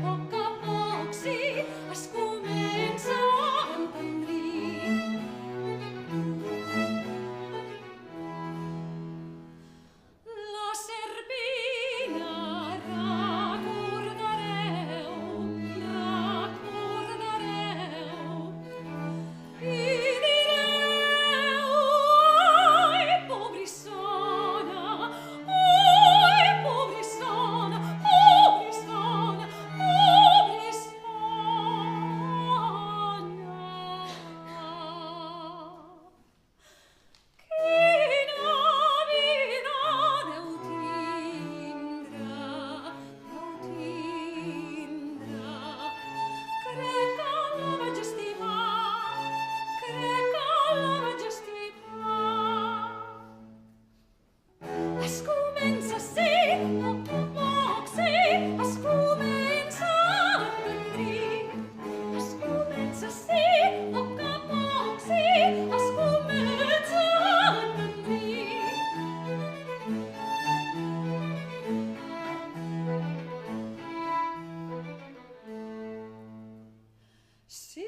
poc a poc sí, es comença a entendrir. La Servina recordareu, i direu, ai, pobrissona, ai, pobrissona, pobrissona, pobrissona. Quina vida deu tindre, crec que la vaig estimar, crec que la vaig estimar. Es comença a ser, poc a poc sí, es comença a entendrir. Es comença a ser, poc a poc sí, es comença a entendrir. Sí,